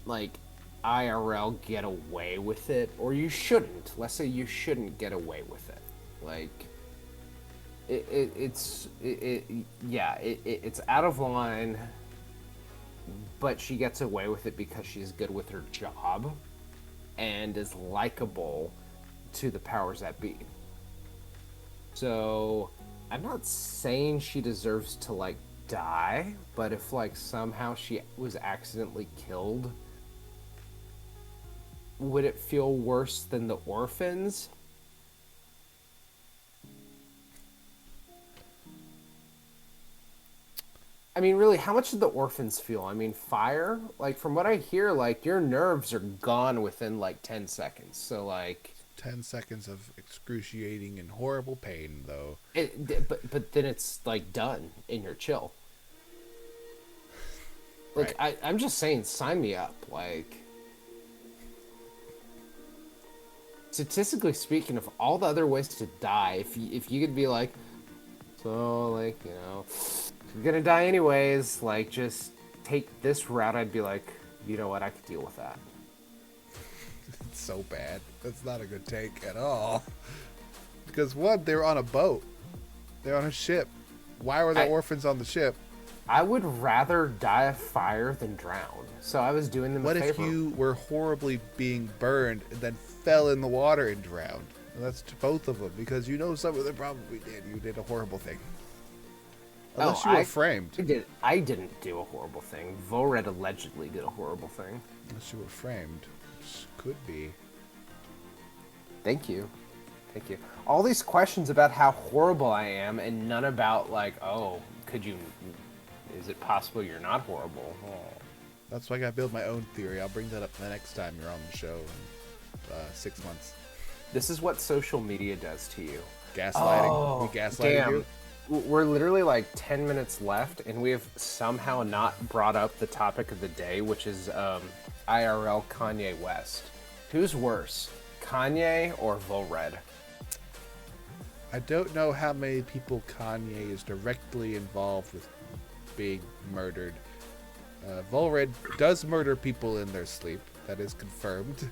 Speaker 2: like IRL get away with it, or you shouldn't. Let's say you shouldn't get away with it. Like it's out of line, but she gets away with it because she's good with her job and is likable to the powers that be. So I'm not saying she deserves to like die, but if like somehow she was accidentally killed, would it feel worse than the orphans? I mean, really, how much did the orphans feel? I mean, fire? Like, from what I hear, like, your nerves are gone within, like, 10 seconds. So, like...
Speaker 1: 10 seconds of excruciating and horrible pain, though.
Speaker 2: But then it's, like, done, and you're chill. Like, right. I'm just saying, sign me up. Like... Statistically speaking, of all the other ways to die, if you could be like... So, like, you know... You're gonna die anyways, like, just take this route, I'd be like, you know what, I could deal with that.
Speaker 1: It's so bad. That's not a good take at all. Because, one, they were on a boat. They're on a ship. Why were the orphans on the ship?
Speaker 2: I would rather die of fire than drown. So I was doing them a favor.
Speaker 1: What if you were horribly being burned and then fell in the water and drowned? And that's to both of them, because you know some of them probably did. You did a horrible thing. Unless you were framed.
Speaker 2: I didn't do a horrible thing. Volred allegedly did a horrible thing.
Speaker 1: Unless you were framed. Which could be.
Speaker 2: Thank you. All these questions about how horrible I am, and none about, like, oh, is it possible you're not horrible? Oh.
Speaker 1: That's why I gotta build my own theory. I'll bring that up the next time you're on the show in 6 months.
Speaker 2: This is what social media does to you.
Speaker 1: Gaslighting.
Speaker 2: Oh,
Speaker 1: we gaslighted you?
Speaker 2: We're literally like 10 minutes left, and we have somehow not brought up the topic of the day, which is IRL Kanye West. Who's worse, Kanye or Volred?
Speaker 1: I don't know how many people Kanye is directly involved with being murdered. Volred does murder people in their sleep. That is confirmed.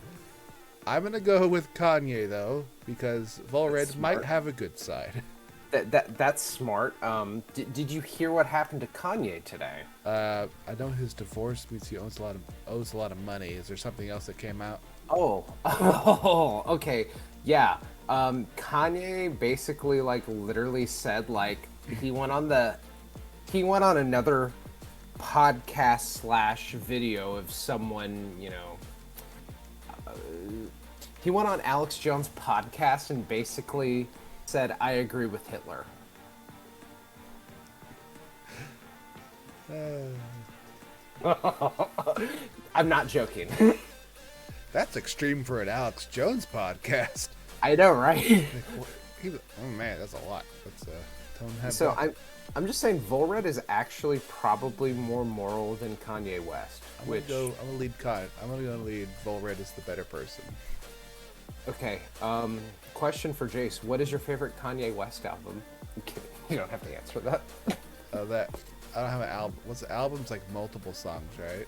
Speaker 1: I'm going to go with Kanye, though, because Volred might have a good side.
Speaker 2: That's smart. Did you hear what happened to Kanye today?
Speaker 1: I know his divorce means he owes a lot of money. Is there something else that came out?
Speaker 2: Oh, okay, yeah. Kanye basically like literally said like he went on another podcast / video of someone, you know. He went on Alex Jones' podcast and basically said, I agree with Hitler. I'm not joking.
Speaker 1: That's extreme for an Alex Jones podcast.
Speaker 2: I know, right?
Speaker 1: Oh man, that's a lot.
Speaker 2: So I'm just saying Volred is actually probably more moral than Kanye West.
Speaker 1: I'm gonna lead Volred as the better person.
Speaker 2: Okay. Question for Jace: what is your favorite Kanye West album? I'm kidding. You don't have to answer that.
Speaker 1: That I don't have an album. What's the album's like multiple songs, right?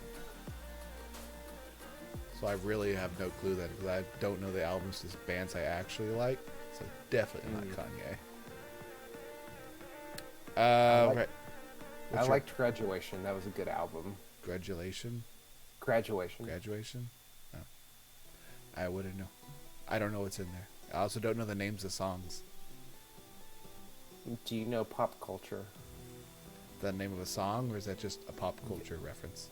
Speaker 1: So I really have no clue then because I don't know the albums to bands I actually like. So definitely not Kanye. Right.
Speaker 2: I liked Graduation. That was a good album.
Speaker 1: Graduation.
Speaker 2: Graduation.
Speaker 1: No. I wouldn't know. I don't know what's in there. I also don't know the names of songs.
Speaker 2: Do you know Pop Culture?
Speaker 1: The name of a song, or is that just a pop culture reference?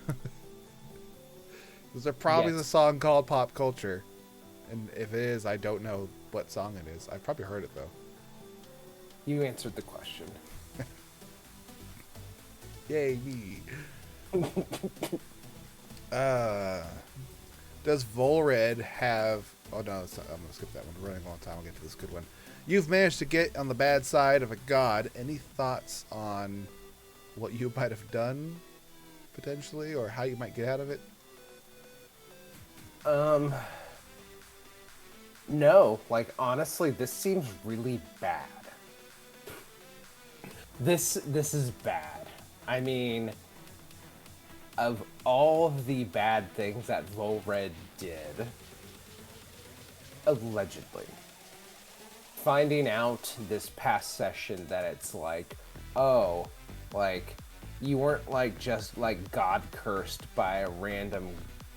Speaker 1: Because there probably is a song called Pop Culture, and if it is, I don't know what song it is. I've probably heard it though.
Speaker 2: You answered the question.
Speaker 1: Yay me! Does Volred have? Oh no, I'm gonna skip that one. We're running a long time. I'll get to this good one. You've managed to get on the bad side of a god. Any thoughts on what you might have done, potentially, or how you might get out of it?
Speaker 2: No. Like, honestly, this seems really bad. This is bad. I mean, of all the bad things that Volred did, allegedly, finding out this past session that it's like, oh, like, you weren't like just like god cursed by a random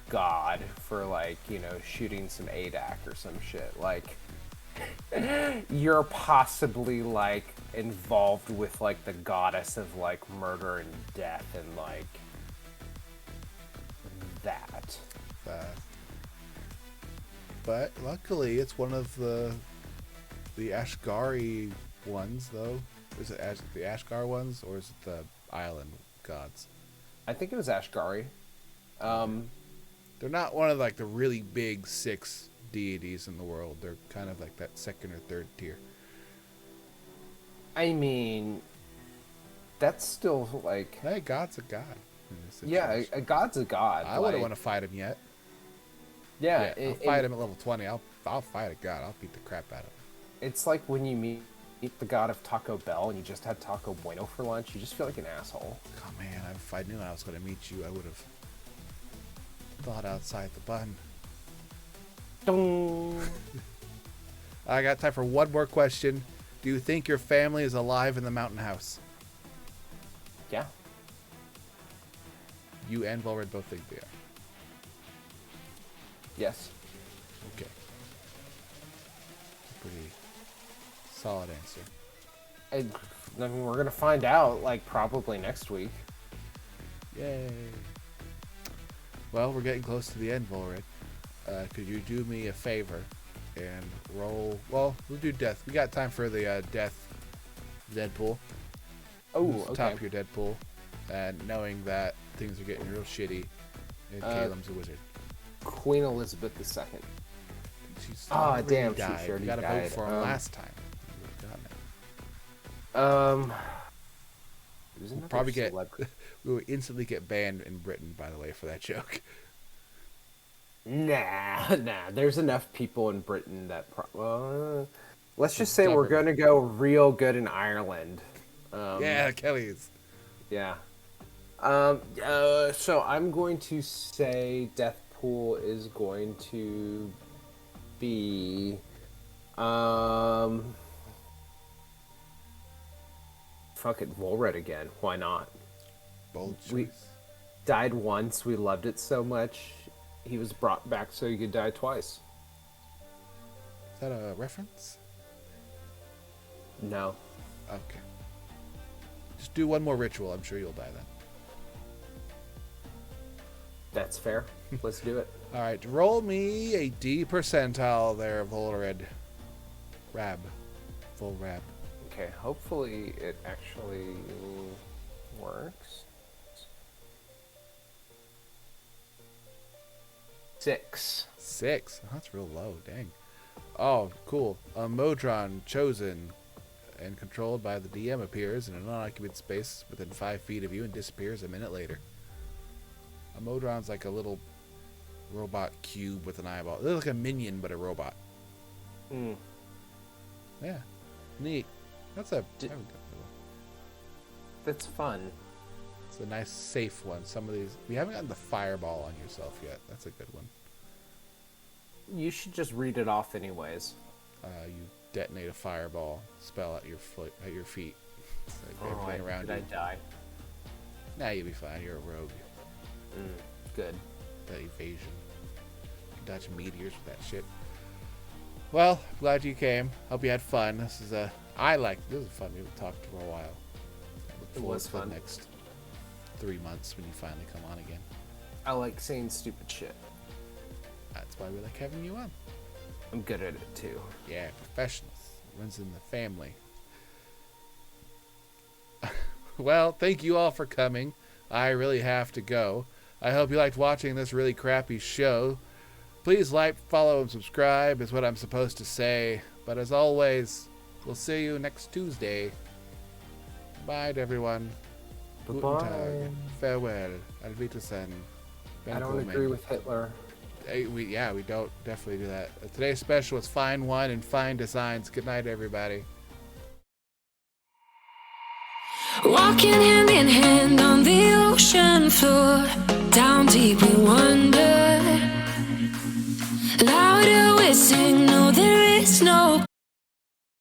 Speaker 2: god for like, you know, shooting some ADAC or some shit. Like, you're possibly like involved with like the goddess of like murder and death and like that.
Speaker 1: But luckily, it's one of the Ashgari ones, though. Is it the Ashgar ones, or is it the island gods?
Speaker 2: I think it was Ashgari.
Speaker 1: They're not one of like the really big 6 deities in the world. They're kind of like that second or third tier.
Speaker 2: I mean, that's still like...
Speaker 1: Hey, God's a god.
Speaker 2: Yeah, a god's a god.
Speaker 1: I wouldn't want to fight him yet.
Speaker 2: Yeah,
Speaker 1: I'll fight him at level 20. I'll fight a god. I'll beat the crap out of him.
Speaker 2: It's like when you meet the god of Taco Bell and you just had Taco Bueno for lunch. You just feel like an asshole.
Speaker 1: Oh man, if I knew I was going to meet you, I would have thought outside the bun.
Speaker 2: Dong.
Speaker 1: I got time for one more question. Do you think your family is alive in the mountain house?
Speaker 2: Yeah.
Speaker 1: You and Volred both think they are.
Speaker 2: Yes.
Speaker 1: Okay. Pretty solid answer.
Speaker 2: I mean, we're gonna find out like probably next week.
Speaker 1: Yay. Well, we're getting close to the end, Volred. Could you do me a favor and roll? Well, we'll do death. We got time for the death Deadpool.
Speaker 2: Oh,
Speaker 1: Who's
Speaker 2: okay.
Speaker 1: Top of your Deadpool, and knowing that things are getting real shitty, and Caleb's a wizard.
Speaker 2: Queen Elizabeth II.
Speaker 1: She's
Speaker 2: damn,
Speaker 1: died.
Speaker 2: she sure
Speaker 1: We got to
Speaker 2: died.
Speaker 1: vote for him last time. We would've gotten it. We'll probably we will instantly get banned in Britain, by the way, for that joke.
Speaker 2: Nah. There's enough people in Britain that. Let's just say we're gonna go real good in Ireland.
Speaker 1: Yeah, Kelly's.
Speaker 2: Yeah. So I'm going to say Deathpool is going to be. Fuck it, Volred again. Why not?
Speaker 1: Bold choice.
Speaker 2: We died once. We loved it so much. He was brought back so he could die twice.
Speaker 1: Is that a reference?
Speaker 2: No.
Speaker 1: Okay. Just do one more ritual. I'm sure you'll die then.
Speaker 2: That's fair. Let's do it.
Speaker 1: All right, roll me a D percentile there, Volred. Raab. Full Raab.
Speaker 2: Okay, hopefully it actually works. 6.
Speaker 1: 6. Oh, that's real low. Dang. Oh, cool. A Modron chosen and controlled by the DM appears in an unoccupied space within 5 feet of you and disappears a minute later. A Modron's like a little robot cube with an eyeball. It looks like a minion, but a robot.
Speaker 2: Hmm.
Speaker 1: Yeah. Neat. That's a...
Speaker 2: That's fun.
Speaker 1: It's a nice, safe one. Some of these... You haven't gotten the fireball on yourself yet. That's a good one.
Speaker 2: You should just read it off anyways.
Speaker 1: You detonate a fireball spell at your foot, at your feet. It's like everything around
Speaker 2: did
Speaker 1: you.
Speaker 2: I die?
Speaker 1: Nah, you'll be fine. You're a rogue.
Speaker 2: Good.
Speaker 1: The evasion. You can dodge meteors with that shit. Well, glad you came. Hope you had fun. This is a... This was fun. We talked for a while. I look forward
Speaker 2: was
Speaker 1: to
Speaker 2: fun.
Speaker 1: the next 3 months when you finally come on again.
Speaker 2: I like saying stupid shit.
Speaker 1: That's why we like having you on.
Speaker 2: I'm good at it too.
Speaker 1: Yeah, professionals. Runs in the family. Well, thank you all for coming. I really have to go. I hope you liked watching this really crappy show. Please like, follow, and subscribe is what I'm supposed to say. But as always, we'll see you next Tuesday. Bye to everyone. Guten Tag. Farewell. Auf Wiedersehen.
Speaker 2: I don't agree with Hitler.
Speaker 1: We don't definitely do that. Today's special was Fine Wine and Fine Designs. Good night, everybody.
Speaker 3: Walking hand in hand on the ocean floor, down deep we wonder. Louder we sing, no there is no